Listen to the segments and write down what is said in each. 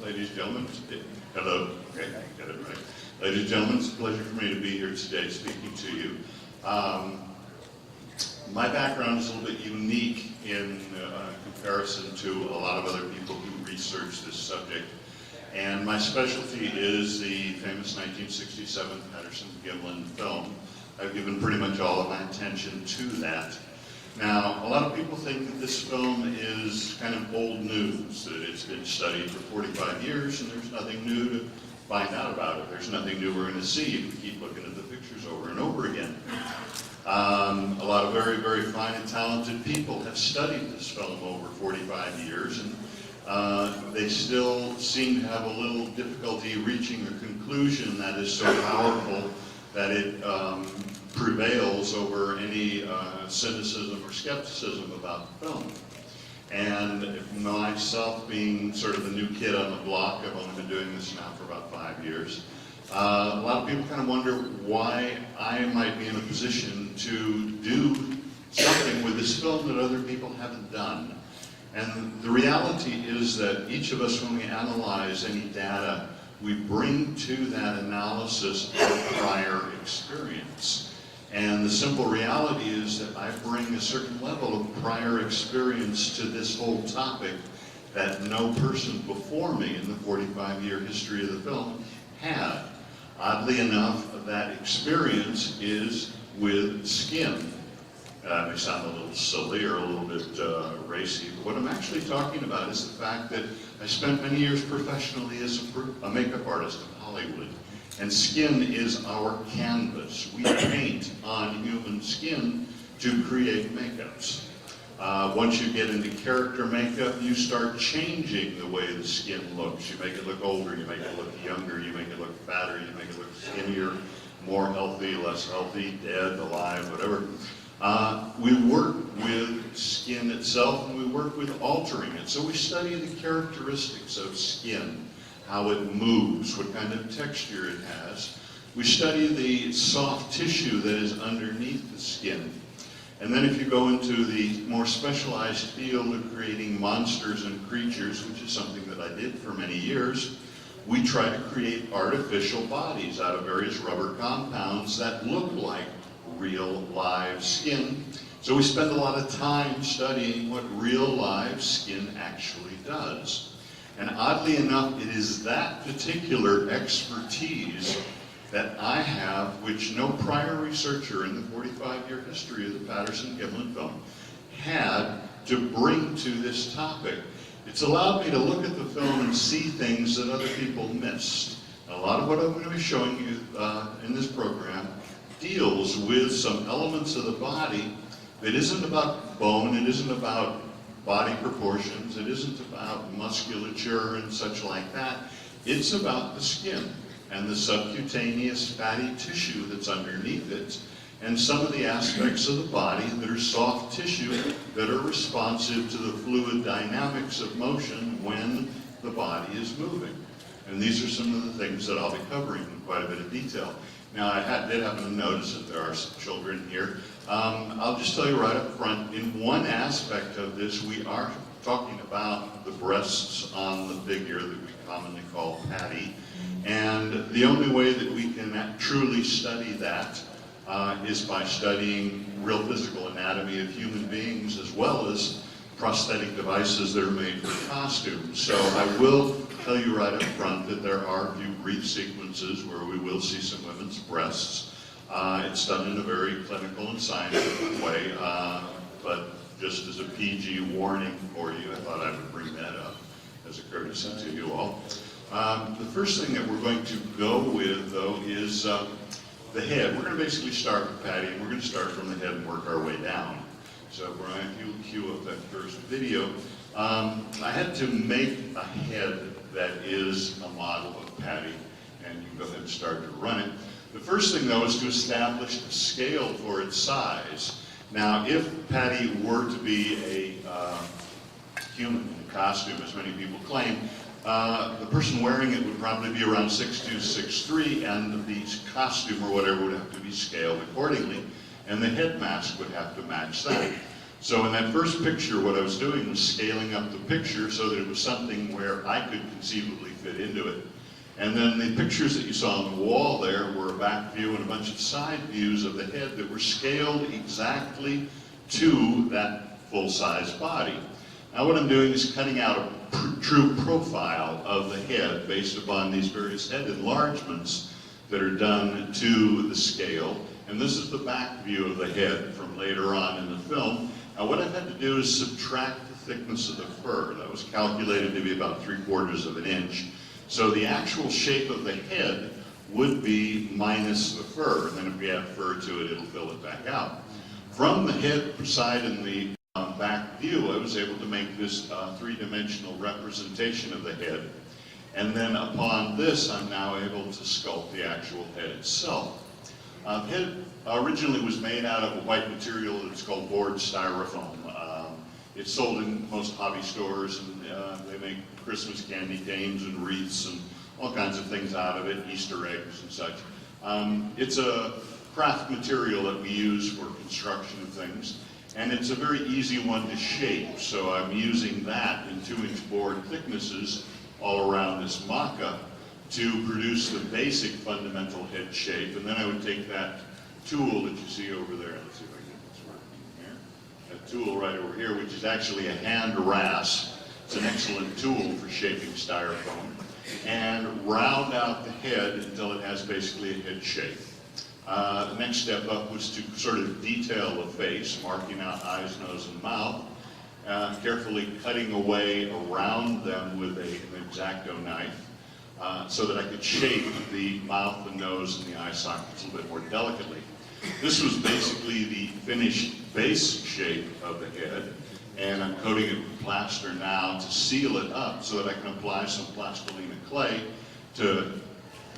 ladies and gentlemen. Hello. Okay, got it right. Ladies and gentlemen, it's a pleasure for me to be here today speaking to you. My background is a little bit unique in comparison to a lot of other people who research this subject. And my specialty is the famous 1967 Patterson-Gimlin film. I've given pretty much all of my attention to that. Now, a lot of people think that this film is kind of old news, that it's been studied for 45 years and there's nothing new to find out about it. There's nothing new we're going to see if we keep looking at the pictures over and over again. A lot of very, very fine and talented people have studied this film over 45 years, and they still seem to have a little difficulty reaching a conclusion that is so powerful that it prevails over any cynicism or skepticism about the film. And myself being sort of the new kid on the block, I've only been doing this now for about 5 years, a lot of people kind of wonder why I might be in a position to do something with this film that other people haven't done. And the reality is that each of us, when we analyze any data, we bring to that analysis our prior experience. And the simple reality is that I bring a certain level of prior experience to this whole topic that no person before me in the 45-year history of the film had. Oddly enough, that experience is with skin. It may sound a little silly or a little bit racy, but what I'm actually talking about is the fact that I spent many years professionally as a makeup artist in Hollywood. And skin is our canvas. We paint on human skin to create makeups. Once you get into character makeup, you start changing the way the skin looks. You make it look older, you make it look younger, you make it look fatter, you make it look skinnier, more healthy, less healthy, dead, alive, whatever. We work with skin itself, and we work with altering it. So we study the characteristics of skin, how it moves, what kind of texture it has. We study the soft tissue that is underneath the skin. And then if you go into the more specialized field of creating monsters and creatures, which is something that I did for many years, we try to create artificial bodies out of various rubber compounds that look like real live skin. So we spend a lot of time studying what real live skin actually does. And oddly enough, it is that particular expertise that I have, which no prior researcher in the 45-year history of the Patterson-Gimlin film had to bring to this topic. It's allowed me to look at the film and see things that other people missed. And a lot of what I'm going to be showing you in this program deals with some elements of the body that isn't about bone, it isn't about body proportions, it isn't about musculature and such like that. It's about the skin and the subcutaneous fatty tissue that's underneath it, and some of the aspects of the body that are soft tissue that are responsive to the fluid dynamics of motion when the body is moving. And these are some of the things that I'll be covering in quite a bit of detail. Now, I did happen to notice that there are some children here. I'll just tell you right up front, in one aspect of this, we are talking about the breasts on the figure that we commonly call Patty. And the only way that we can truly study that is by studying real physical anatomy of human beings, as well as prosthetic devices that are made for costumes. So I will tell you right up front that there are a few brief sequences where we will see some women's breasts. It's done in a very clinical and scientific way, but just as a PG warning for you, I thought I would bring that up as a courtesy to you all. The first thing that we're going to go with, though, is the head. We're going to basically start with Patty, and we're going to start from the head and work our way down. So Brian, if you cue up that first video, I had to make a head that is a model of Patty, and you can go ahead and start to run it. The first thing, though, is to establish a scale for its size. Now, if Patty were to be a human in a costume, as many people claim, the person wearing it would probably be around 6'2", 6'3", and the costume or whatever would have to be scaled accordingly, and the head mask would have to match that. So in that first picture, what I was doing was scaling up the picture so that it was something where I could conceivably fit into it. And then the pictures that you saw on the wall there were a back view and a bunch of side views of the head that were scaled exactly to that full-size body. Now what I'm doing is cutting out a true profile of the head based upon these various head enlargements that are done to the scale. And this is the back view of the head from later on in the film. Now what I've had to do is subtract the thickness of the fur. That was calculated to be about 3/4 of an inch. So the actual shape of the head would be minus the fur. And then if we add fur to it, it'll fill it back out. From the head side and the back view, I was able to make this three-dimensional representation of the head. And then upon this, I'm now able to sculpt the actual head itself. The head originally was made out of a white material that's called board styrofoam. It's sold in most hobby stores, and they make Christmas candy canes and wreaths and all kinds of things out of it, Easter eggs and such. It's a craft material that we use for construction of things, and it's a very easy one to shape. So I'm using that in 2-inch board thicknesses all around this mock-up to produce the basic fundamental head shape. And then I would take that tool that you see over there, let's see if I can get this working here, that tool right over here, which is actually a hand rasp. It's an excellent tool for shaping styrofoam, and round out the head until it has basically a head shape. The next step up was to sort of detail the face, marking out eyes, nose, and mouth, carefully cutting away around them with an X-Acto knife, so that I could shape the mouth, the nose, and the eye sockets a little bit more delicately. This was basically the finished base shape of the head, and I'm coating it with plaster now to seal it up so that I can apply some plastilina clay to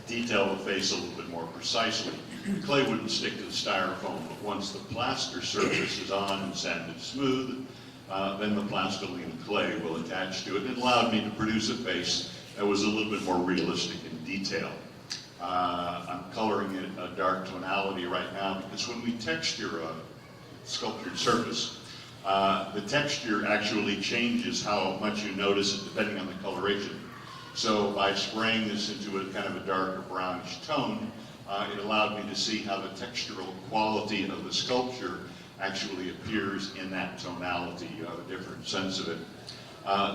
detail the face a little bit more precisely. The clay wouldn't stick to the styrofoam, but once the plaster surface is on and sanded smooth, then the plastilina clay will attach to it. It allowed me to produce a face that was a little bit more realistic in detail. I'm coloring it a dark tonality right now because when we texture a sculptured surface, the texture actually changes how much you notice it depending on the coloration. So by spraying this into a kind of a darker brownish tone, it allowed me to see how the textural quality of the sculpture actually appears in that tonality. You have a different sense of it.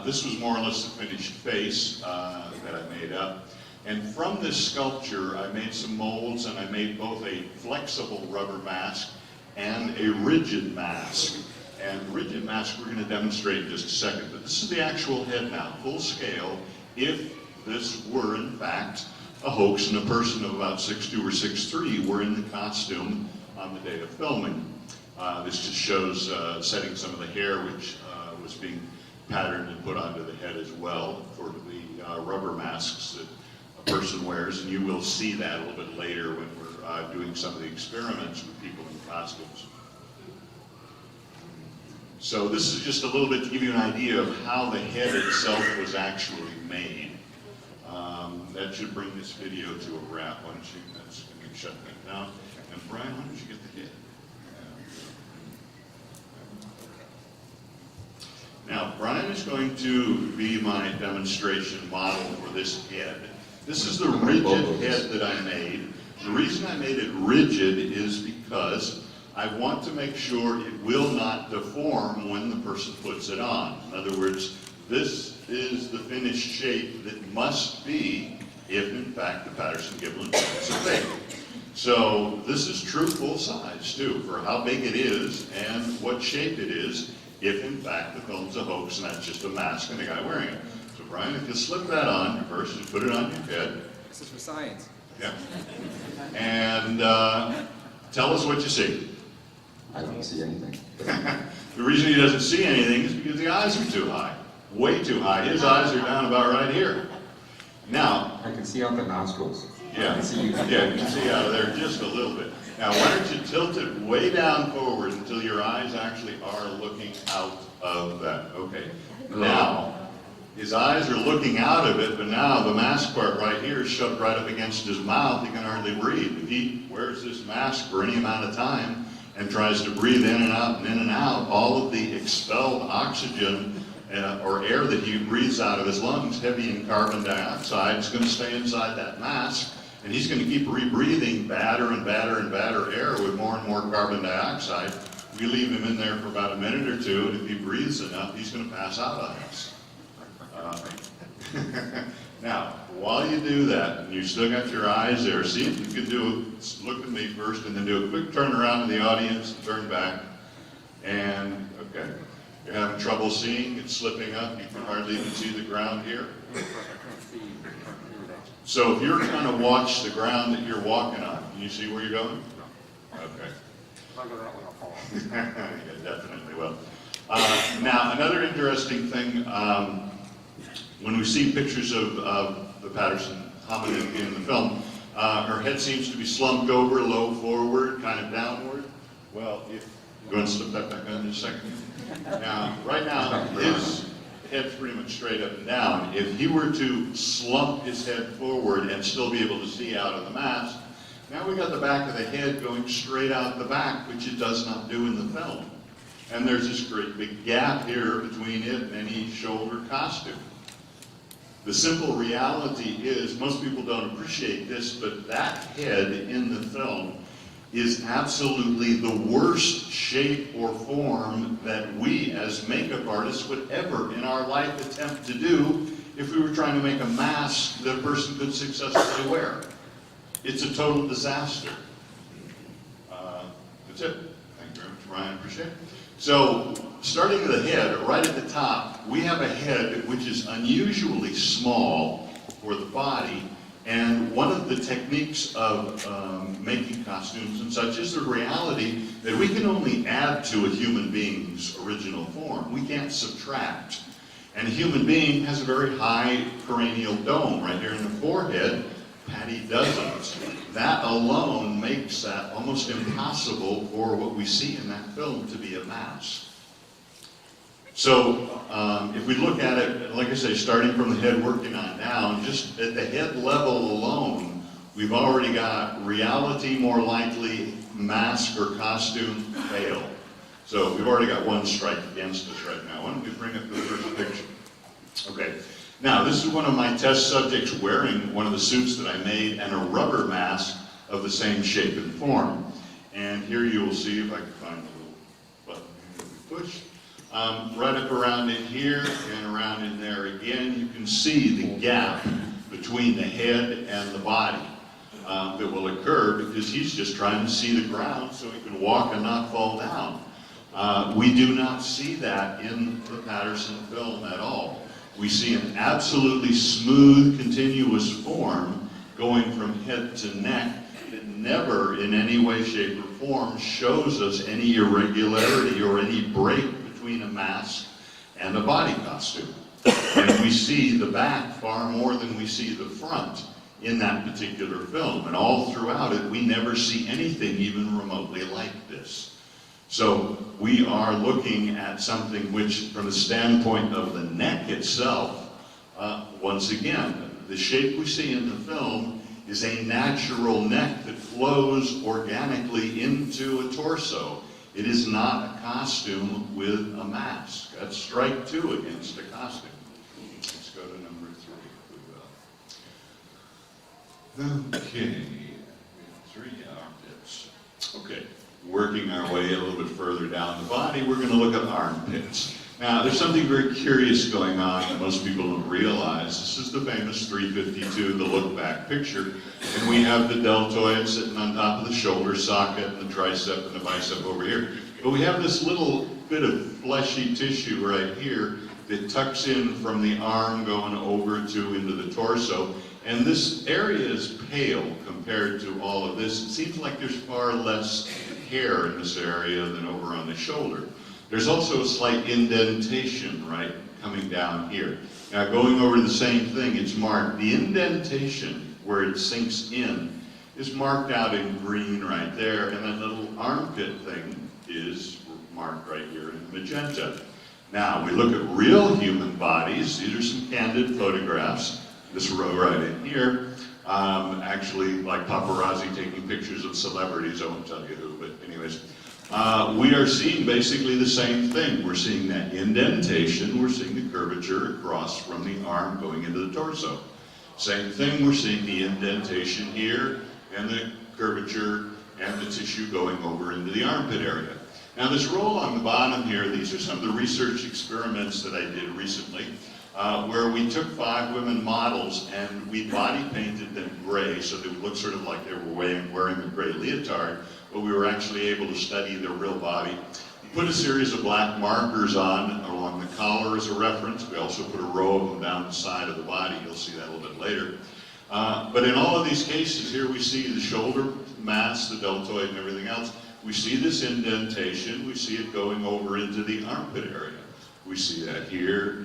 This was more or less the finished face that I made up. And from this sculpture, I made some molds, and I made both a flexible rubber mask and a rigid mask. And the rigid mask we're going to demonstrate in just a second. But this is the actual head now, full scale, if this were in fact a hoax and a person of about 6'2" or 6'3" were in the costume on the day of filming. This just shows setting some of the hair, which was being patterned and put onto the head as well for the rubber masks that a person wears, and you will see that a little bit later when we're doing some of the experiments with people in costumes. So this is just a little bit to give you an idea of how the head itself was actually made. That should bring this video to a wrap. Why don't you, that's going to shut that down. And Brian, why don't you get the head? Now, Brian is going to be my demonstration model for this head. This is the rigid head that I made. The reason I made it rigid is because I want to make sure it will not deform when the person puts it on. In other words, this is the finished shape that must be if, in fact, the Patterson-Gimlin is a fake. So this is true full size, too, for how big it is and what shape it is, if, in fact, the film's a hoax and that's just a mask and a guy wearing it. So, Brian, if you slip that on first and put it on your head. This is for science. Yeah. And tell us what you see. I don't see anything. The reason he doesn't see anything is because the eyes are too high. Way too high. His eyes are down about right here. Now, I can see out the nostrils. yeah, I can see you. yeah, you can see out of there just a little bit. Now, why don't you tilt it way down forward until your eyes actually are looking out of that. Okay. Now, his eyes are looking out of it, but now the mask part right here is shoved right up against his mouth. He can hardly breathe. If he wears this mask for any amount of time, and tries to breathe in and out and in and out, all of the expelled oxygen or air that he breathes out of his lungs, heavy in carbon dioxide, is going to stay inside that mask, and he's going to keep rebreathing badder and badder and badder air with more and more carbon dioxide. We leave him in there for about a minute or two, and if he breathes enough, he's going to pass out on us. Now, while you do that, and you still got your eyes there, see if you can look at me first, and then do a quick turn around to the audience and turn back. And, okay, you're having trouble seeing, it's slipping up, you can hardly even see the ground here. So if you're trying to watch the ground that you're walking on, can you see where you're going? Okay. Yeah, definitely will. Now, another interesting thing, when we see pictures of the Patterson hominid in the film, her head seems to be slumped over, low forward, kind of downward. Well, if you want to slip that back on in a second. Now, right now, his head's pretty much straight up and down. If he were to slump his head forward and still be able to see out of the mask, now we got the back of the head going straight out the back, which it does not do in the film. And there's this great big gap here between it and any shoulder costume. The simple reality is, most people don't appreciate this, but that head in the film is absolutely the worst shape or form that we as makeup artists would ever in our life attempt to do if we were trying to make a mask that a person could successfully wear. It's a total disaster. That's it. Thank you very much, Ryan. Appreciate it. So, starting with the head, right at the top, we have a head which is unusually small for the body, and one of the techniques of making costumes and such is the reality that we can only add to a human being's original form. We can't subtract. And a human being has a very high cranial dome right here in the forehead. Patty doesn't. That alone makes that almost impossible for what we see in that film to be a mask. So if we look at it, like I say, starting from the head working on down, just at the head level alone, we've already got reality more likely, mask or costume fail. So we've already got one strike against us right now. Why don't we bring up the first picture? Okay. Now, this is one of my test subjects wearing one of the suits that I made and a rubber mask of the same shape and form. And here you will see, if I can find the little button here that we push, right up around in here and around in there again, you can see the gap between the head and the body that will occur because he's just trying to see the ground so he can walk and not fall down. We do not see that in the Patterson film at all. We see an absolutely smooth, continuous form going from head to neck that never in any way, shape, or form shows us any irregularity or any break between a mask and a body costume. And we see the back far more than we see the front in that particular film. And all throughout it, we never see anything even remotely like this. So we are looking at something which, from the standpoint of the neck itself, once again, the shape we see in the film is a natural neck that flows organically into a torso. It is not a costume with a mask. That's strike two against a costume. Let's go to number 3. Okay, 3 armpits. Okay. Working our way a little bit further down the body, we're going to look at armpits. Now, there's something very curious going on that most people don't realize. This is the famous 352, the look-back picture, and we have the deltoid sitting on top of the shoulder socket and the tricep and the bicep over here. But we have this little bit of fleshy tissue right here that tucks in from the arm going over to into the torso. And this area is pale compared to all of this. It seems like there's far less hair in this area than over on the shoulder. There's also a slight indentation, right, coming down here. Now going over to the same thing, it's marked. The indentation where it sinks in is marked out in green right there, and that little armpit thing is marked right here in magenta. Now we look at real human bodies. These are some candid photographs. This row right in here, actually like paparazzi taking pictures of celebrities, I won't tell you who, but anyways. we are seeing basically the same thing. We're seeing that indentation, we're seeing the curvature across from the arm going into the torso. Same thing, we're seeing the indentation here and the curvature and the tissue going over into the armpit area. Now this roll on the bottom here, these are some of the research experiments that I did recently, where we took 5 women models and we body painted them gray so they would look sort of like they were wearing a gray leotard, but we were actually able to study their real body. We put a series of black markers on along the collar as a reference. We also put a row of them down the side of the body. You'll see that a little bit later. But in all of these cases here we see the shoulder mass, the deltoid and everything else. We see this indentation, we see it going over into the armpit area. We see that here,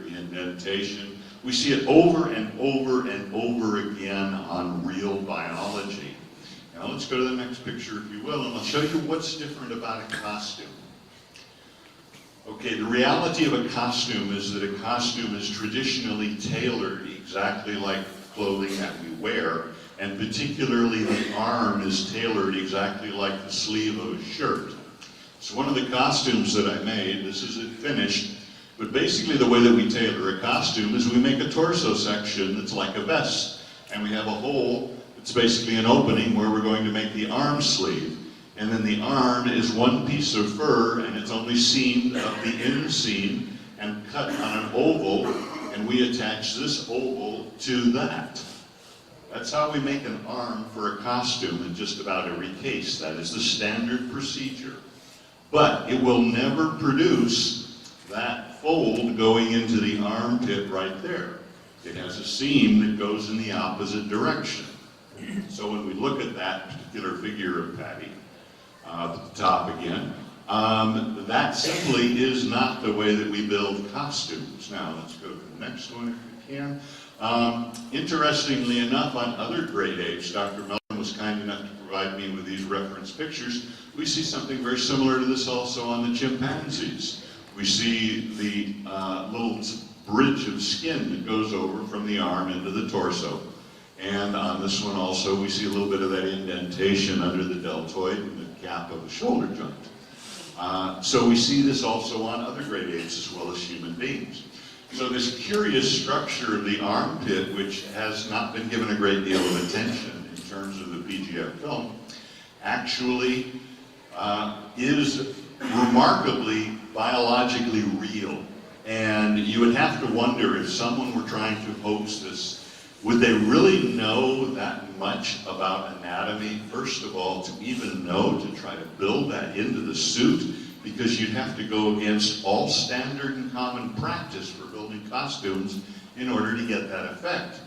indentation. We see it over and over and over again on real biology. Now let's go to the next picture if you will, and I'll show you what's different about a costume. Okay, the reality of a costume is that a costume is traditionally tailored exactly like clothing that we wear, and particularly the arm is tailored exactly like the sleeve of a shirt. So one of the costumes that I made, this isn't finished, but basically the way that we tailor a costume is we make a torso section that's like a vest, and we have a hole that's basically an opening where we're going to make the arm sleeve. And then the arm is one piece of fur, and it's only seamed up the inseam and cut on an oval, and we attach this oval to that. That's how we make an arm for a costume in just about every case. That is the standard procedure. But it will never produce that fold going into the armpit right there. It has a seam that goes in the opposite direction. So when we look at that particular figure of Patty, at the top again, that simply is not the way that we build costumes. Now let's go to the next one if we can. Interestingly enough, on other great apes, Dr. Mellon was kind enough to provide me with these reference pictures. We see something very similar to this also on the chimpanzees. We see the little bridge of skin that goes over from the arm into the torso. And on this one also, we see a little bit of that indentation under the deltoid and the gap of the shoulder joint. So we see this also on other great apes as well as human beings. So this curious structure of the armpit, which has not been given a great deal of attention in terms of the PGF film, actually is remarkably biologically real. And you would have to wonder if someone were trying to hoax this, would they really know that much about anatomy, first of all, to even know to try to build that into the suit? Because you'd have to go against all standard and common practice for building costumes in order to get that effect.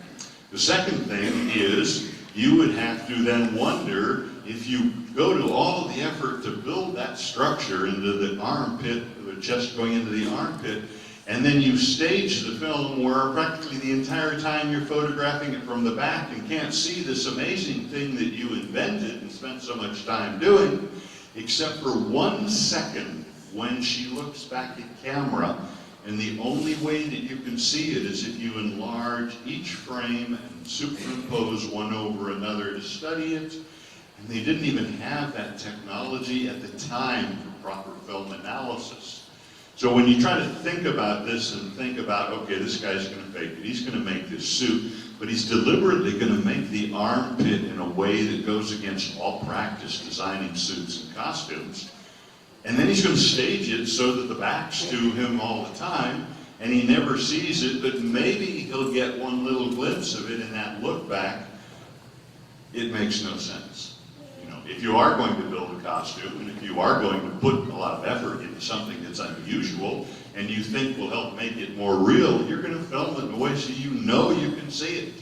The second thing is you would have to then wonder if you go to all of the effort to build that structure into the armpit, the chest going into the armpit, and then you stage the film where practically the entire time you're photographing it from the back and can't see this amazing thing that you invented and spent so much time doing, except for 1 second when she looks back at camera, and the only way that you can see it is if you enlarge each frame and superimpose one over another to study it. And they didn't even have that technology at the time for proper film analysis. So when you try to think about this and think about, okay, this guy's going to fake it, he's going to make this suit, but he's deliberately going to make the armpit in a way that goes against all practice designing suits and costumes. And then he's going to stage it so that the back's to him all the time, and he never sees it, but maybe he'll get one little glimpse of it in that look back. It makes no sense. You know, if you are going to build a costume, and if you are going to put a lot of effort into something that's unusual, and you think will help make it more real, you're going to film it in a way so you know you can see it.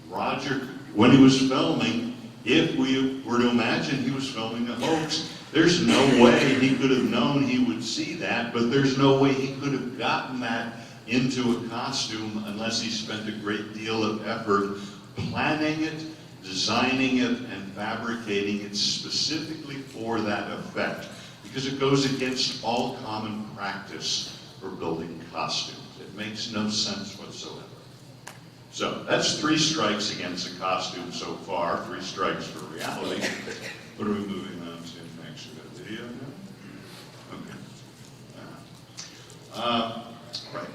Roger, when he was filming, if we were to imagine he was filming a hoax, there's no way he could have known he would see that, but there's no way he could have gotten that into a costume unless he spent a great deal of effort planning it, designing it, and fabricating it specifically for that effect, because it goes against all common practice for building costumes. It makes no sense whatsoever. So that's 3 strikes against a costume so far, 3 strikes for reality. What are we moving on to next? Right.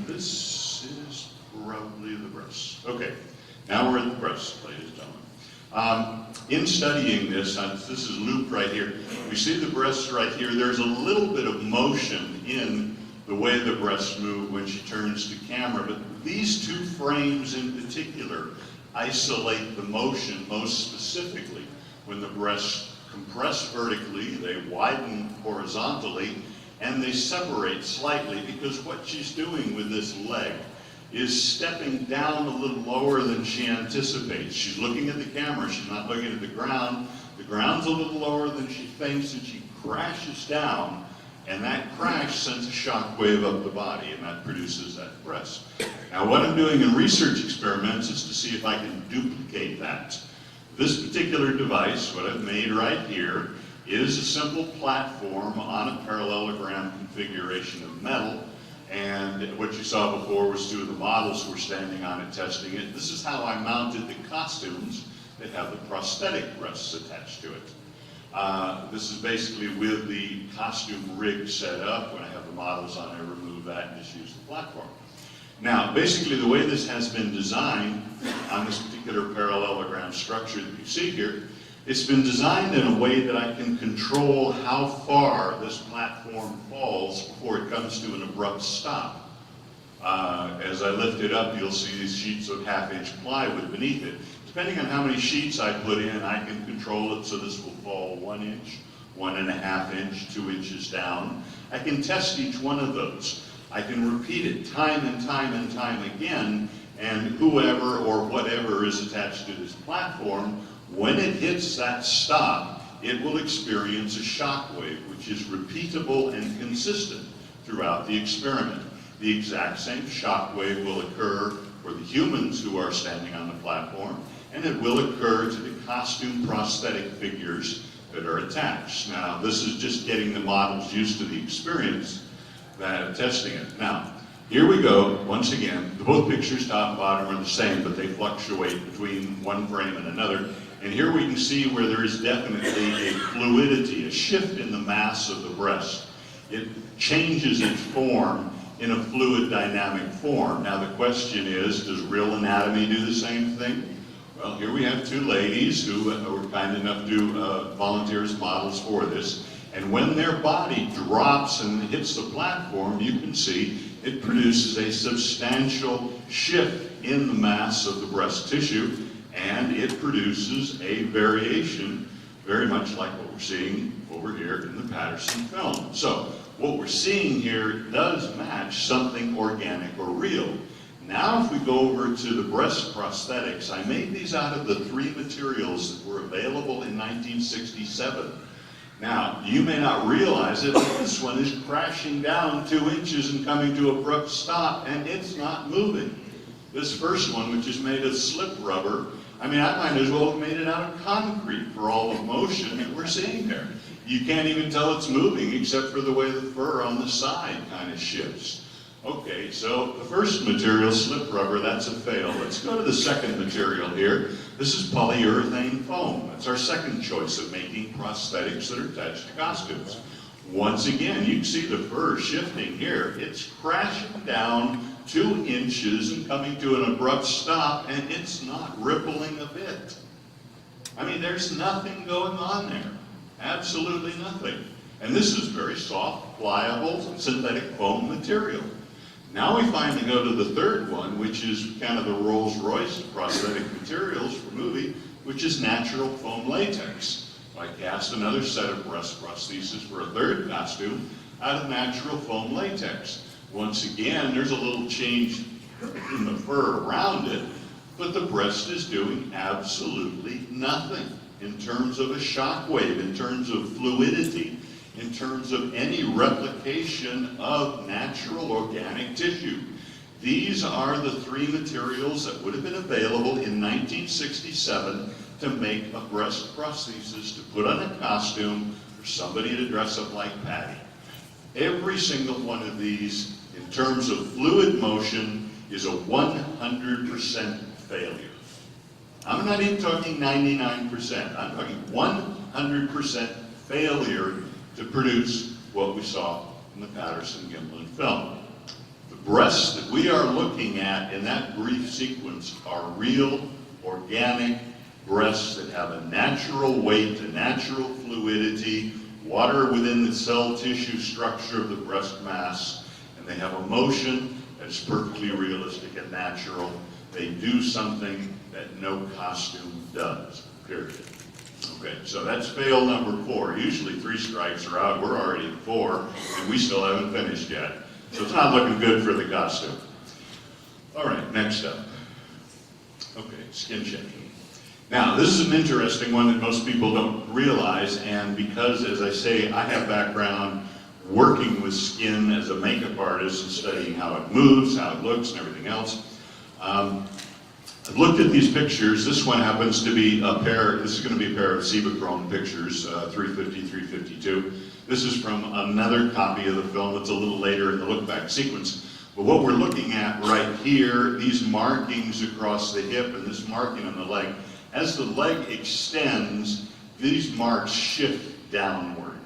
This is probably the breast. Okay, now we're at the breast, ladies and gentlemen. In studying this, this is Luke right here. We see the breasts right here. There's a little bit of motion in the way the breasts move when she turns to camera, but these two frames in particular isolate the motion most specifically. When the breasts compress vertically, they widen horizontally, and they separate slightly because what she's doing with this leg is stepping down a little lower than she anticipates. She's looking at the camera, she's not looking at the ground. The ground's a little lower than she thinks, and she crashes down, and that crash sends a shock wave up the body, and that produces that breast. Now what I'm doing in research experiments is to see if I can duplicate that. This particular device, what I've made right here, is a simple platform on a parallelogram configuration of metal. And what you saw before was two of the models who were standing on it testing it. This is how I mounted the costumes that have the prosthetic breasts attached to it. This is basically with the costume rig set up. When I have the models on, I remove that and just use the platform. Now, basically the way this has been designed on this particular parallelogram structure that you see here, it's been designed in a way that I can control how far this platform falls before it comes to an abrupt stop. As I lift it up, you'll see these sheets of half-inch plywood beneath it. Depending on how many sheets I put in, I can control it so this will fall 1 inch, 1.5 inch, 2 inches down. I can test each one of those. I can repeat it time and time and time again, and whoever or whatever is attached to this platform, when it hits that stop, it will experience a shock wave, which is repeatable and consistent throughout the experiment. The exact same shock wave will occur for the humans who are standing on the platform, and it will occur to the costume prosthetic figures that are attached. Now, this is just getting the models used to the experience that testing it. Now, here we go, once again. Both pictures, top and bottom, are the same, but they fluctuate between one frame and another. And here we can see where there is definitely a fluidity, a shift in the mass of the breast. It changes its form in a fluid dynamic form. Now the question is, does real anatomy do the same thing? Well, here we have two ladies who were kind enough to volunteer as models for this. And when their body drops and hits the platform, you can see it produces a substantial shift in the mass of the breast tissue, and it produces a variation very much like what we're seeing over here in the Patterson film. So what we're seeing here does match something organic or real. Now if we go over to the breast prosthetics, I made these out of the 3 materials that were available in 1967. Now, you may not realize it, but this one is crashing down 2 inches and coming to an abrupt stop, and it's not moving. This first one, which is made of slip rubber, I mean, I might as well have made it out of concrete for all the motion that we're seeing there. You can't even tell it's moving except for the way the fur on the side kind of shifts. Okay, so the first material, slip rubber, that's a fail. Let's go to the second material here. This is polyurethane foam. That's our second choice of making prosthetics that are attached to costumes. Once again, you can see the fur shifting here. It's crashing down 2 inches and coming to an abrupt stop, and it's not rippling a bit. I mean, there's nothing going on there. Absolutely nothing. And this is very soft, pliable, synthetic foam material. Now we finally go to the third one, which is kind of the Rolls-Royce of prosthetic materials for movie, which is natural foam latex. I cast another set of breast prosthesis for a third costume out of natural foam latex. Once again, there's a little change in the fur around it, but the breast is doing absolutely nothing in terms of a shock wave, in terms of fluidity, in terms of any replication of natural organic tissue. These are the 3 materials that would have been available in 1967 to make a breast prosthesis to put on a costume for somebody to dress up like Patty. Every single one of these, in terms of fluid motion, is a 100% failure. I'm not even talking 99%. I'm talking 100% failure to produce what we saw in the Patterson-Gimlin film. The breasts that we are looking at in that brief sequence are real, organic breasts that have a natural weight, a natural fluidity, water within the cell tissue structure of the breast mass, and they have a motion that's perfectly realistic and natural. They do something that no costume does, period. Okay, so that's fail number 4. Usually 3 strikes are out. We're already at 4, and we still haven't finished yet. So it's not looking good for the costume. All right, next up. Okay, skin shaping. Now, this is an interesting one that most people don't realize, and because, as I say, I have background working with skin as a makeup artist and studying how it moves, how it looks, and everything else, I've looked at these pictures. This one happens to be a pair, this is going to be a pair of Cibachrome pictures, 350, 352. This is from another copy of the film that's a little later in the look-back sequence. But what we're looking at right here, these markings across the hip and this marking on the leg, as the leg extends, these marks shift downward.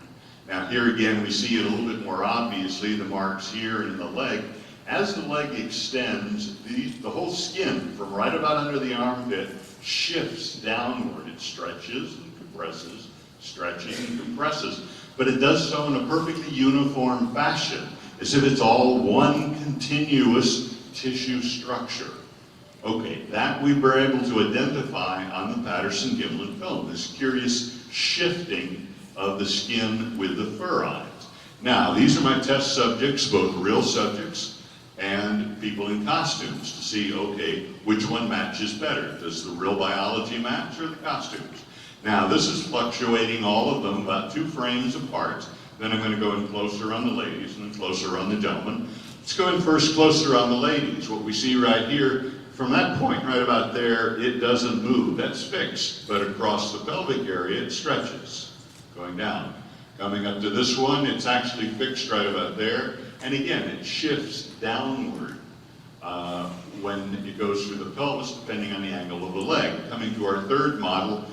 Now here again, we see it a little bit more obviously, the marks here and in the leg. As the leg extends, the whole skin from right about under the armpit shifts downward. It stretches and compresses, stretches and compresses, but it does so in a perfectly uniform fashion, as if it's all one continuous tissue structure. Okay, that we were able to identify on the Patterson-Gimlin film, this curious shifting of the skin with the fur on it. Now, these are my test subjects, both real subjects and people in costumes, to see, okay, which one matches better? Does the real biology match or the costumes? Now, this is fluctuating all of them about 2 frames apart. Then I'm going to go in closer on the ladies and then closer on the gentlemen. Let's go in first closer on the ladies. What we see right here, from that point right about there, it doesn't move. That's fixed. But across the pelvic area, it stretches, going down. Coming up to this one, it's actually fixed right about there. And again, it shifts downward when it goes through the pelvis, depending on the angle of the leg. Coming to our third model,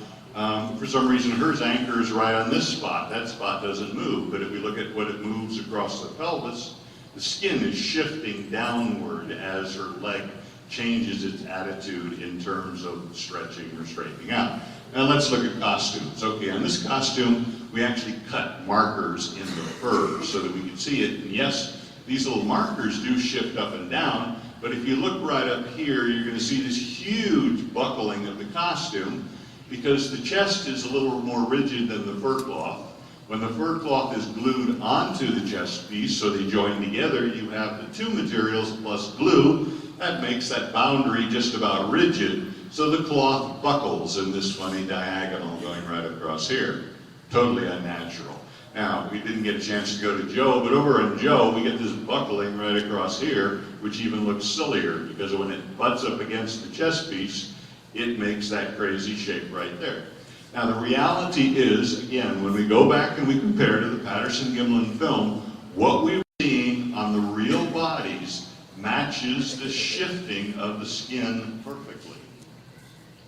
for some reason hers anchors right on this spot. That spot doesn't move, but if we look at what it moves across the pelvis, the skin is shifting downward as her leg changes its attitude in terms of stretching or straightening out. Now let's look at costumes. Okay, on this costume, we actually cut markers in the fur so that we can see it. And yes, these little markers do shift up and down, but if you look right up here, you're going to see this huge buckling of the costume because the chest is a little more rigid than the fur cloth. When the fur cloth is glued onto the chest piece, so they join together, you have the 2 materials plus glue. That makes that boundary just about rigid, so the cloth buckles in this funny diagonal going right across here. Totally unnatural. Now, we didn't get a chance to go to Joe, but over in Joe, we get this buckling right across here, which even looks sillier, because when it butts up against the chest piece, it makes that crazy shape right there. Now, the reality is, again, when we go back and we compare to the Patterson-Gimlin film, what we were seeing on the real bodies matches the shifting of the skin perfectly.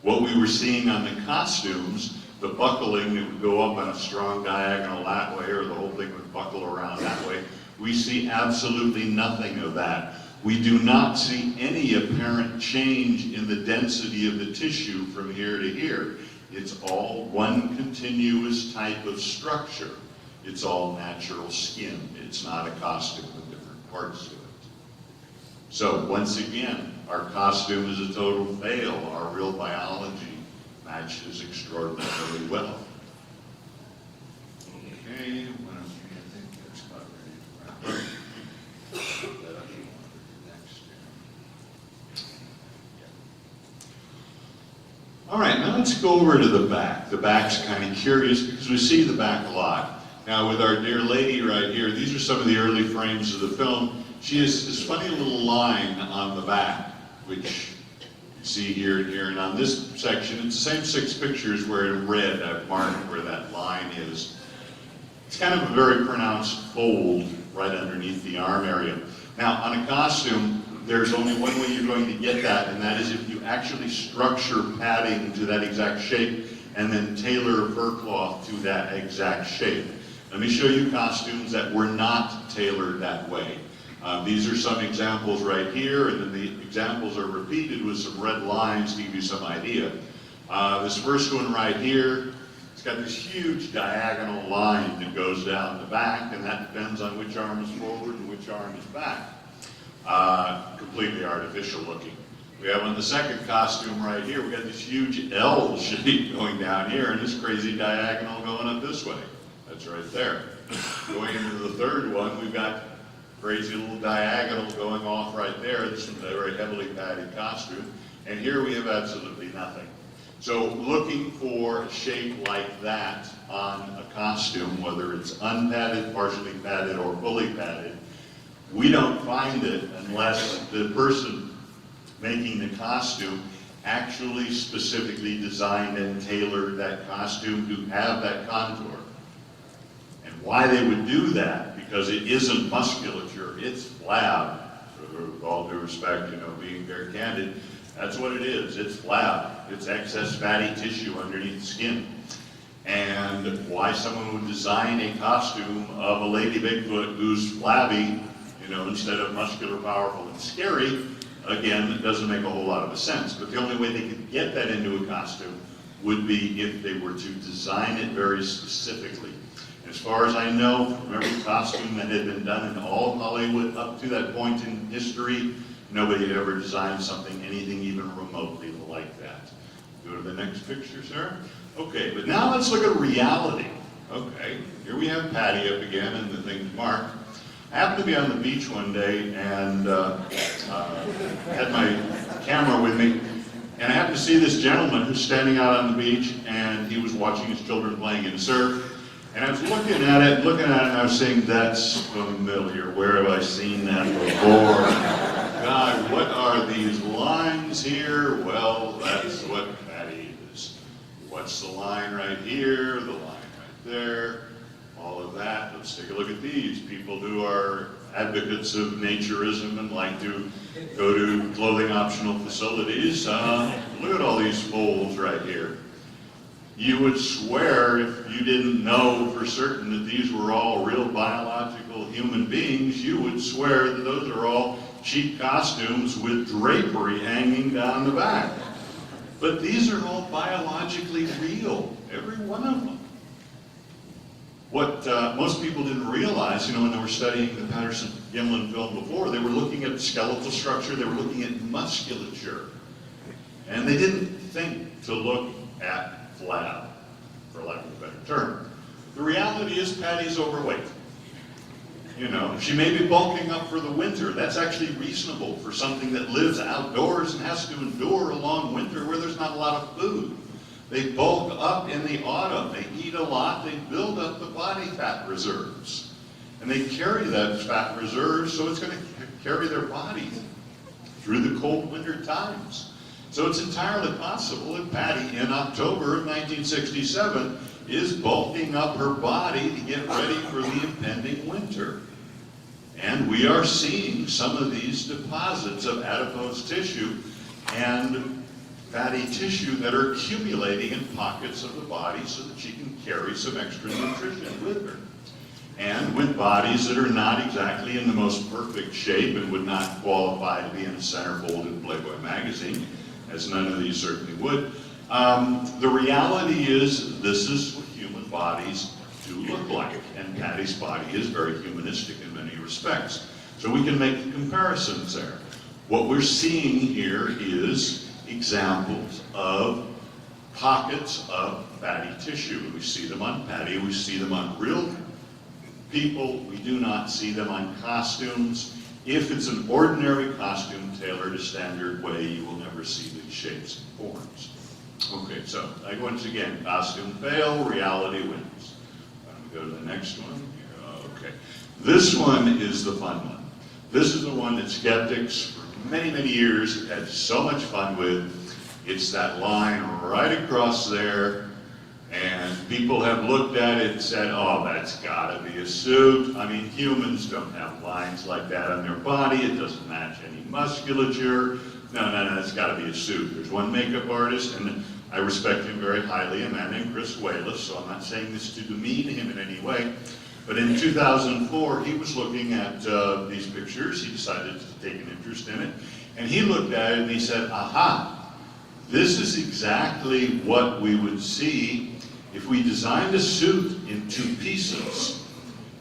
What we were seeing on the costumes, the buckling that would go up on a strong diagonal that way, or the whole thing would buckle around that way, we see absolutely nothing of that. We do not see any apparent change in the density of the tissue from here to here. It's all one continuous type of structure. It's all natural skin. It's not a costume with different parts to it. So once again, our costume is a total fail. Our real biology matches extraordinarily well. Okay, what else do you think that's about ready to wrap up? All right, now let's go over to the back. The back's kind of curious because we see the back a lot. Now with our dear lady right here, these are some of the early frames of the film. She has this funny little line on the back, which you see here and here. And on this section, it's the same 6 pictures where in red I've marked where that line is. It's kind of a very pronounced fold right underneath the arm area. Now on a costume, there's only one way you're going to get that, and that is if you actually structure padding to that exact shape and then tailor a fur cloth to that exact shape. Let me show you costumes that were not tailored that way. These are some examples right here, and then the examples are repeated with some red lines to give you some idea. This first one right here, it's got this huge diagonal line that goes down the back, and that depends on which arm is forward and which arm is back. Completely artificial looking. We have on the second costume right here, we got this huge L shape going down here, and this crazy diagonal going up this way. That's right there. Going into the third one, we've got crazy little diagonal going off right there. This is a very heavily padded costume. And here we have absolutely nothing. So looking for a shape like that on a costume, whether it's unpadded, partially padded, or fully padded, we don't find it unless the person making the costume actually specifically designed and tailored that costume to have that contour. And why they would do that, because it isn't musculature, it's flab. With all due respect, being very candid, that's what it is. It's flab. It's excess fatty tissue underneath the skin. And why someone would design a costume of a lady Bigfoot who's flabby, instead of muscular, powerful, and scary, again, it doesn't make a whole lot of sense. But the only way they could get that into a costume would be if they were to design it very specifically. As far as I know, from every costume that had been done in all of Hollywood up to that point in history, nobody had ever designed something, anything even remotely like that. Go to the next picture, sir. Okay, but now let's look at reality. Okay, here we have Patty up again and the thing's marked. I happened to be on the beach one day and had my camera with me, and I happened to see this gentleman who's standing out on the beach, and he was watching his children playing in surf. And I was looking at it, and I was saying, that's familiar. Where have I seen that before? God, what are these lines here? Well, that's what Patty is. What's the line right here? The line right there. All of that. Let's take a look at these. People who are advocates of naturism and like to go to clothing optional facilities. Look at all these folds right here. You would swear, if you didn't know for certain that these were all real biological human beings, you would swear that those are all cheap costumes with drapery hanging down the back. But these are all biologically real, every one of them. What most people didn't realize, when they were studying the Patterson-Gimlin film before, they were looking at skeletal structure, they were looking at musculature. And they didn't think to look at flab, for lack of a better term. The reality is Patty's overweight. She may be bulking up for the winter. That's actually reasonable for something that lives outdoors and has to endure a long winter where there's not a lot of food. They bulk up in the autumn. They eat a lot. They build up the body fat reserves. And they carry that fat reserve, so it's going to carry their body through the cold winter times. So it's entirely possible that Patty, in October of 1967, is bulking up her body to get ready for the impending winter. And we are seeing some of these deposits of adipose tissue and fatty tissue that are accumulating in pockets of the body so that she can carry some extra nutrition with her. And with bodies that are not exactly in the most perfect shape and would not qualify to be in a centerfold in Playboy magazine, as none of these certainly would, the reality is this is what human bodies do look like. And Patty's body is very humanistic in many respects. So we can make comparisons there. What we're seeing here is examples of pockets of fatty tissue. We see them on Patty, we see them on real people, we do not see them on costumes. If it's an ordinary costume tailored a standard way, you will never see these shapes and forms. Okay, so once again, costume fail, reality wins. Go to the next one. Okay, this one is the fun one. This is the one that skeptics for many, many years have had so much fun with. It's that line right across there, and people have looked at it and said, oh, that's gotta be a suit. I mean, humans don't have lines like that on their body. It doesn't match any musculature. No, it's gotta be a suit. There's one makeup artist, and I respect him very highly, a man named Chris Wallace, so I'm not saying this to demean him in any way, But in 2004, he was looking at these pictures. He decided to take an interest in it. And he looked at it and he said, aha, this is exactly what we would see if we designed a suit in two pieces.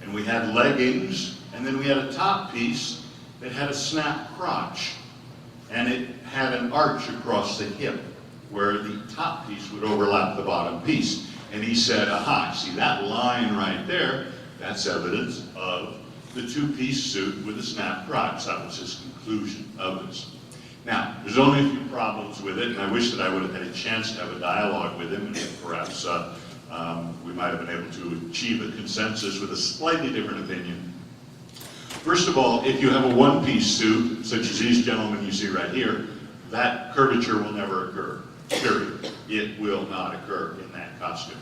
And we had leggings, and then we had a top piece that had a snap crotch. And it had an arch across the hip where the top piece would overlap the bottom piece. And he said, aha, see that line right there? That's evidence of the two-piece suit with a snap crotch. That was his conclusion of this. Now, there's only a few problems with it, and I wish that I would have had a chance to have a dialogue with him, and perhaps we might have been able to achieve a consensus with a slightly different opinion. First of all, if you have a one-piece suit, such as these gentlemen you see right here, that curvature will never occur, period. It will not occur in that costume.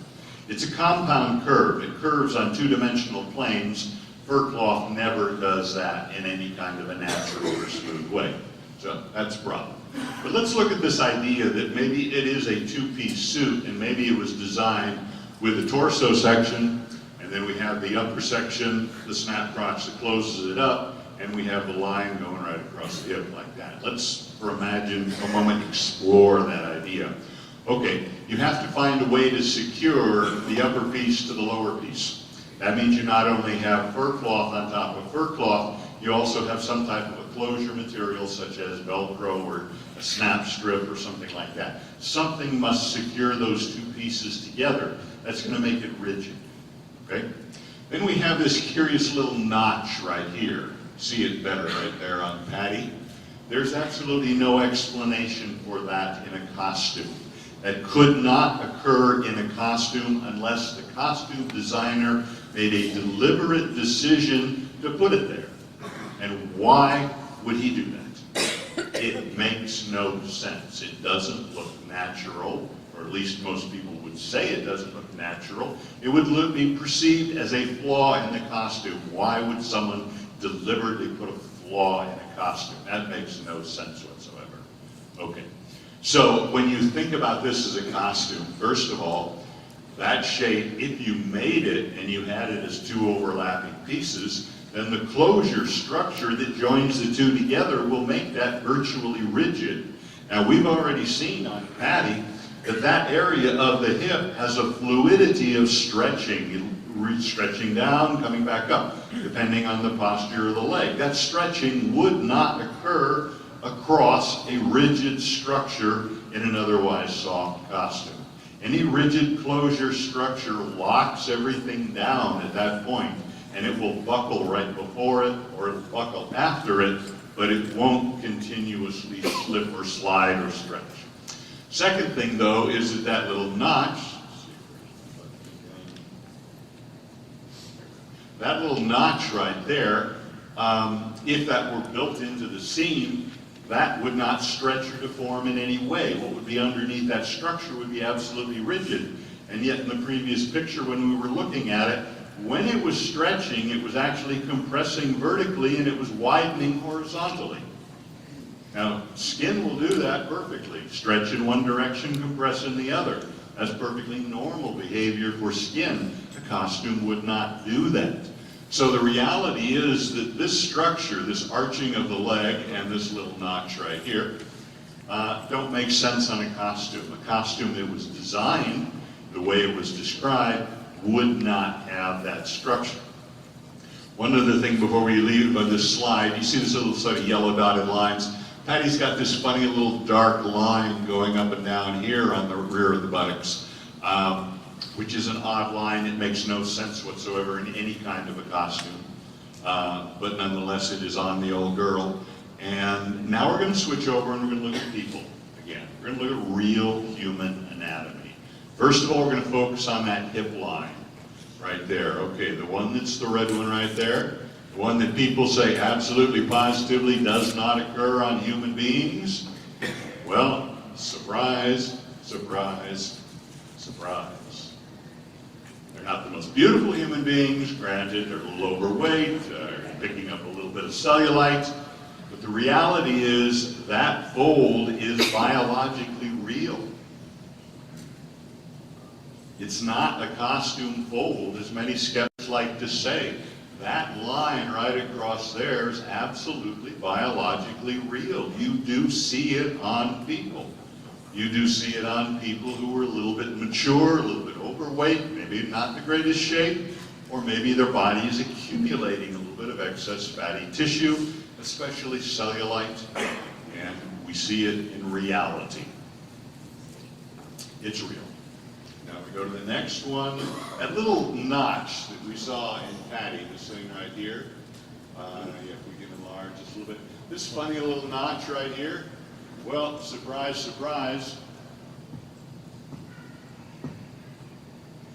It's a compound curve. It curves on two-dimensional planes. Fur cloth never does that in any kind of a natural or smooth way. So that's a problem. But let's look at this idea that maybe it is a two-piece suit, and maybe it was designed with a torso section, and then we have the upper section, the snap crotch that closes it up, and we have the line going right across the hip like that. Let's, for imagine a moment, explore that idea. Okay, you have to find a way to secure the upper piece to the lower piece. That means you not only have fur cloth on top of fur cloth, you also have some type of a closure material such as Velcro or a snap strip or something like that. Something must secure those two pieces together. That's going to make it rigid. Okay? Then we have this curious little notch right here. See it better right there on Patty. There's absolutely no explanation for that in a costume. That could not occur in a costume unless the costume designer made a deliberate decision to put it there. And why would he do that? It makes no sense. It doesn't look natural, or at least most people would say it doesn't look natural. It would be perceived as a flaw in the costume. Why would someone deliberately put a flaw in a costume? That makes no sense whatsoever. Okay. So when you think about this as a costume, first of all, that shape, if you made it and you had it as two overlapping pieces, then the closure structure that joins the two together will make that virtually rigid. Now we've already seen on Patty that that area of the hip has a fluidity of stretching, stretching down, coming back up, depending on the posture of the leg. That stretching would not occur across a rigid structure in an otherwise soft costume. Any rigid closure structure locks everything down at that point, and it will buckle right before it or it'll buckle after it, but it won't continuously slip or slide or stretch. Second thing though is that that little notch, right there, if that were built into the seam, that would not stretch or deform in any way. What would be underneath that structure would be absolutely rigid. And yet in the previous picture when we were looking at it, when it was stretching, it was actually compressing vertically and it was widening horizontally. Now, skin will do that perfectly. Stretch in one direction, compress in the other. That's perfectly normal behavior for skin. A costume would not do that. So the reality is that this structure, this arching of the leg and this little notch right here, don't make sense on a costume. A costume that was designed the way it was described would not have that structure. One other thing before we leave on this slide, you see this little sort of yellow dotted lines. Patty's got this funny little dark line going up and down here on the rear of the buttocks, which is an odd line. It makes no sense whatsoever in any kind of a costume, but nonetheless it is on the old girl. And now we're going to switch over and we're going to look at people again. We're going to look at real human anatomy. First of all, we're going to focus on that hip line right there. Okay, the one that's the red one right there, the one that people say absolutely positively does not occur on human beings. Well, surprise, surprise, surprise. They're not the most beautiful human beings, granted, they're a little overweight, picking up a little bit of cellulite, but the reality is that fold is biologically real. It's not a costume fold, as many skeptics like to say. That line right across there is absolutely biologically real. You do see it on people. You do see it on people who are a little bit mature, a little bit overweight, maybe not in the greatest shape, or maybe their body is accumulating a little bit of excess fatty tissue, especially cellulite, and we see it in reality. It's real. Now we go to the next one. That little notch that we saw in Patty, this thing right here. If we can enlarge this a little bit. This funny little notch right here. Well, surprise, surprise.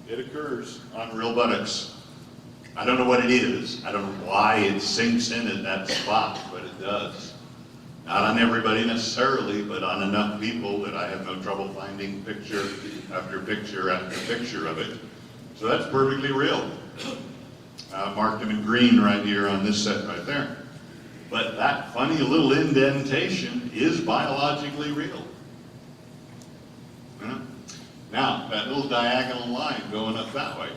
It occurs on real buttocks. I don't know what it is. I don't know why it sinks in at that spot, but it does. Not on everybody necessarily, but on enough people that I have no trouble finding picture after picture after picture of it. So that's perfectly real. Marked them in green right here on this set right there. But that funny little indentation is biologically real. Now, that little diagonal line going up that way.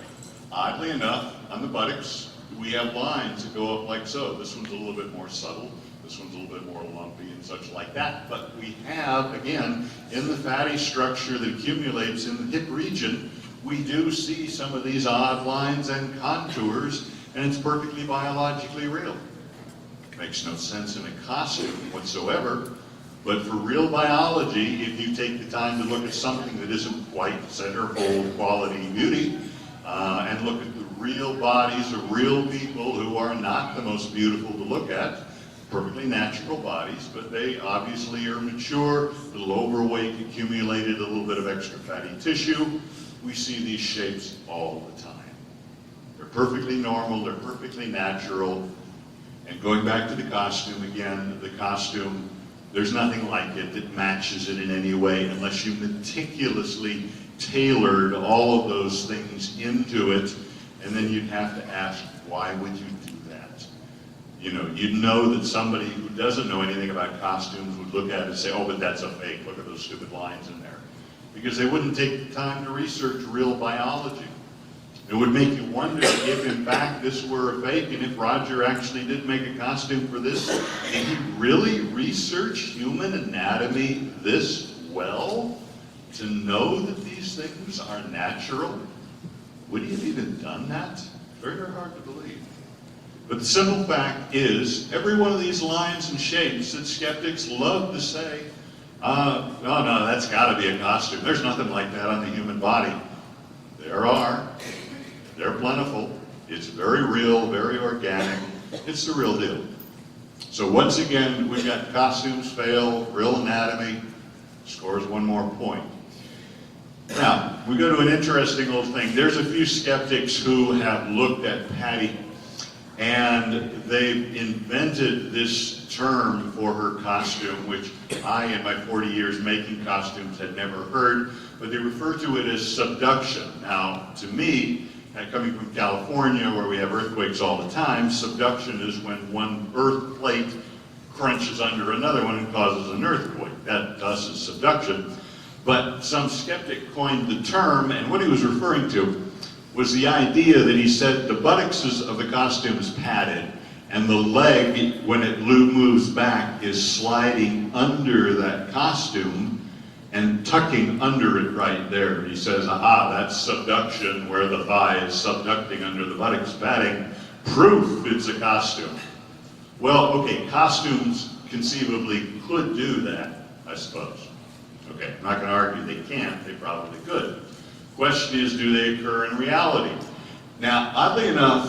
Oddly enough, on the buttocks, we have lines that go up like so. This one's a little bit more subtle. This one's a little bit more lumpy and such like that. But we have, again, in the fatty structure that accumulates in the hip region, we do see some of these odd lines and contours, and it's perfectly biologically real. Makes no sense in a costume whatsoever, but for real biology, if you take the time to look at something that isn't quite centerfold quality beauty, and look at the real bodies of real people who are not the most beautiful to look at, perfectly natural bodies, but they obviously are mature, a little overweight, accumulated a little bit of extra fatty tissue. We see these shapes all the time. They're perfectly normal, they're perfectly natural. And going back to the costume again, the costume, there's nothing like it that matches it in any way unless you meticulously tailored all of those things into it, and then you'd have to ask, why would you do that? You know, you'd know that somebody who doesn't know anything about costumes would look at it and say, oh, but that's a fake, look at those stupid lines in there. Because they wouldn't take the time to research real biology. It would make you wonder if, in fact, this were a fake, and if Roger actually did make a costume for this, did he really research human anatomy this well to know that these things are natural? Would he have even done that? Very, very hard to believe. But the simple fact is, every one of these lines and shapes that skeptics love to say, oh no, that's got to be a costume. There's nothing like that on the human body. There are. They're plentiful. It's very real, very organic. It's the real deal. So once again, we've got costumes fail, real anatomy, scores one more point. Now, we go to an interesting little thing. There's a few skeptics who have looked at Patty, and they've invented this term for her costume, which I, in my 40 years making costumes, had never heard, but they refer to it as subduction. Now, to me, coming from California, where we have earthquakes all the time, subduction is when one earth plate crunches under another one and causes an earthquake. That thus is subduction. But some skeptic coined the term, and what he was referring to was the idea that he said the buttocks of the costume is padded, and the leg, when it moves back, is sliding under that costume and tucking under it right there. He says, aha, that's subduction, where the thigh is subducting under the buttocks padding. Proof it's a costume. Well, okay, costumes conceivably could do that, I suppose. Okay, I'm not going to argue they can't, they probably could. Question is, do they occur in reality? Now, oddly enough,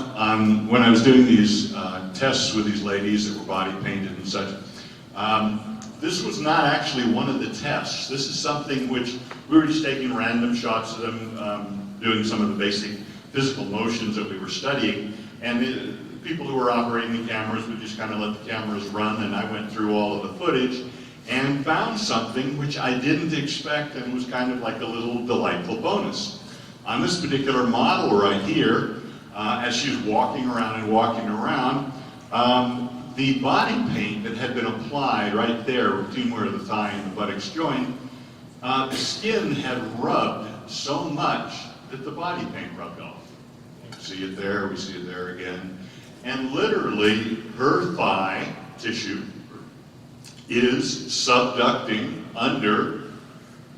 when I was doing these tests with these ladies that were body painted and such, this was not actually one of the tests. This is something which we were just taking random shots of them, doing some of the basic physical motions that we were studying, and the people who were operating the cameras would just kind of let the cameras run, and I went through all of the footage and found something which I didn't expect and was kind of like a little delightful bonus. On this particular model right here, as she's walking around and walking around, the body paint that had been applied right there between where the thigh and the buttocks join, the skin had rubbed so much that the body paint rubbed off. You can see it there, we see it there again. And literally, her thigh tissue is subducting under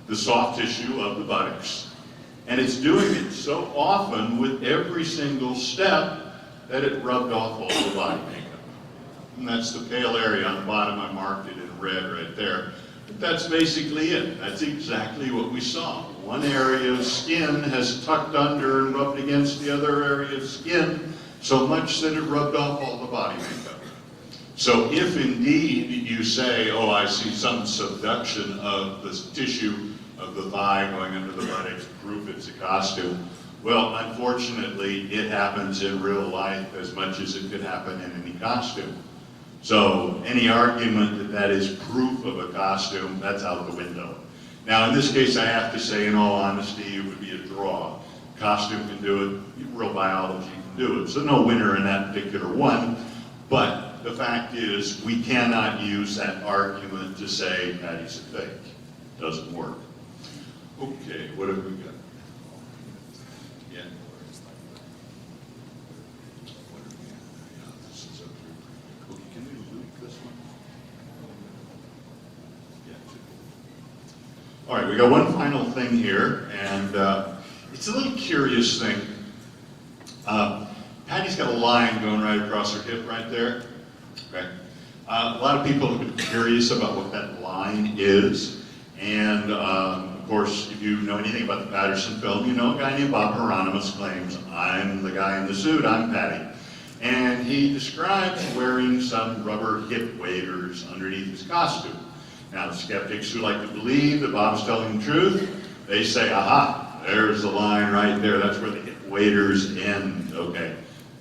the soft tissue of the buttocks. And it's doing it so often with every single step that it rubbed off all the body makeup. And that's the pale area on the bottom. I marked it in red right there. But that's basically it. That's exactly what we saw. One area of skin has tucked under and rubbed against the other area of skin so much that it rubbed off all the body makeup. So if indeed you say, oh, I see some subduction of the tissue of the thigh going under the buttocks to prove it's a costume, well, unfortunately, it happens in real life as much as it could happen in any costume. So any argument that that is proof of a costume, that's out the window. Now, in this case, I have to say, in all honesty, it would be a draw. Costume can do it, real biology can do it. So no winner in that particular one, but the fact is, we cannot use that argument to say Patty's a fake. Doesn't work. Okay, what have we got? Yeah. What have we got? Yeah, this is up here. Okay, can we loop this one? Yeah. All right, we got one final thing here, and it's a little curious thing. Patty's got a line going right across her hip right there. Okay. A lot of people have been curious about what that line is, and of course, if you know anything about the Patterson film, you know a guy named Bob Hieronymus claims, I'm the guy in the suit, I'm Patty. And he describes wearing some rubber hip waders underneath his costume. Now, the skeptics who like to believe that Bob's telling the truth, they say, aha, there's the line right there, that's where the hip waders end. Okay,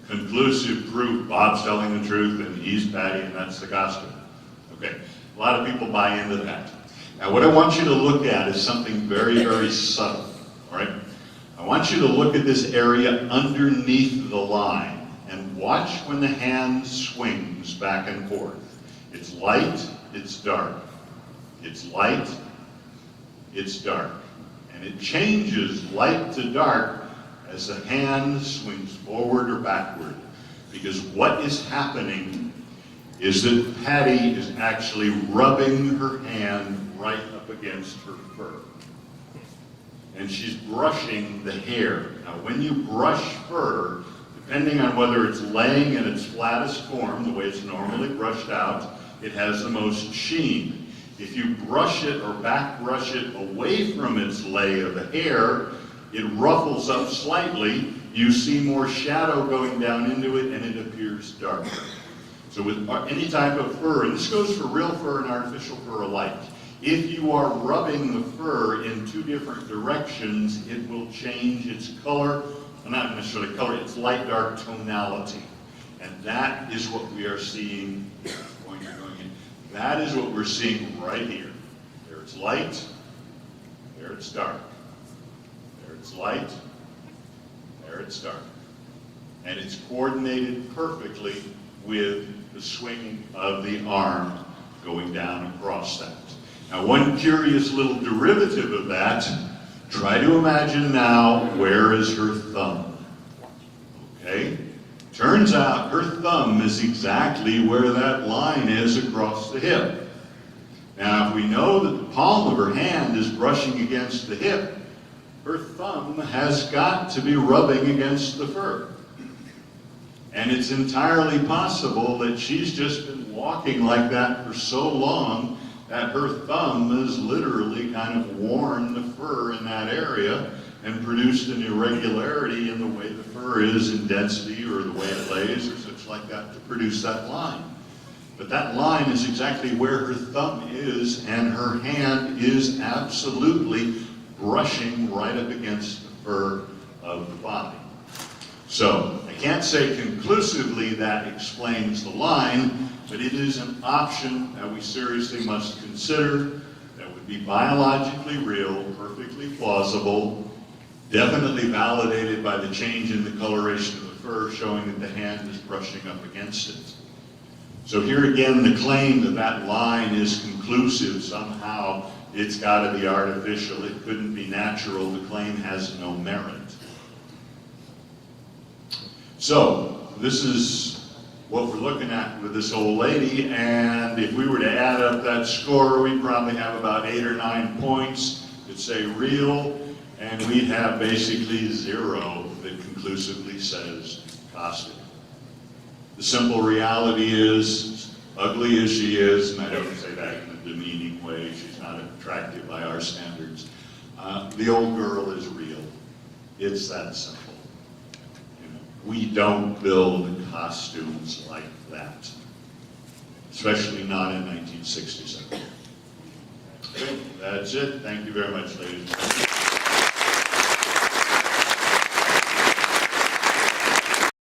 conclusive proof Bob's telling the truth and he's Patty and that's the costume. Okay, a lot of people buy into that. Now, what I want you to look at is something very, very subtle, all right? I want you to look at this area underneath the line and watch when the hand swings back and forth. It's light, it's dark. It's light, it's dark. And it changes light to dark as the hand swings forward or backward. Because what is happening is that Patty is actually rubbing her hand right up against her fur. And she's brushing the hair. Now, when you brush fur, depending on whether it's laying in its flattest form, the way it's normally brushed out, it has the most sheen. If you brush it or back brush it away from its lay of the hair, it ruffles up slightly, you see more shadow going down into it, and it appears darker. So with any type of fur, and this goes for real fur and artificial fur alike, if you are rubbing the fur in two different directions, it will change its color, well, not necessarily color, its light-dark tonality. And that is what we are seeing, going in. That is what we're seeing right here. There it's light, there it's dark. There it's light, there it's dark. And it's coordinated perfectly with the swinging of the arm going down across that. Now, one curious little derivative of that, try to imagine now, where is her thumb? Okay? Turns out her thumb is exactly where that line is across the hip. Now, if we know that the palm of her hand is brushing against the hip, her thumb has got to be rubbing against the fur. And it's entirely possible that she's just been walking like that for so long that her thumb has literally kind of worn the fur in that area and produced an irregularity in the way the fur is in density or the way it lays or such like that to produce that line. But that line is exactly where her thumb is, and her hand is absolutely brushing right up against the fur of the body. So I can't say conclusively that explains the line, but it is an option that we seriously must consider that would be biologically real, perfectly plausible, definitely validated by the change in the coloration of the fur showing that the hand is brushing up against it. So here again, the claim that that line is conclusive, somehow it's got to be artificial, it couldn't be natural, the claim has no merit. So, this is what we're looking at with this old lady, and if we were to add up that score, we'd probably have about 8 or 9 points that say real, and we'd have basically 0 that conclusively says costume. The simple reality is, ugly as she is, and I don't say that in a demeaning way, she's not attractive by our standards, the old girl is real. It's that simple. We don't build costumes like that, especially not in 1967. Okay, that's it. Thank you very much, ladies and gentlemen.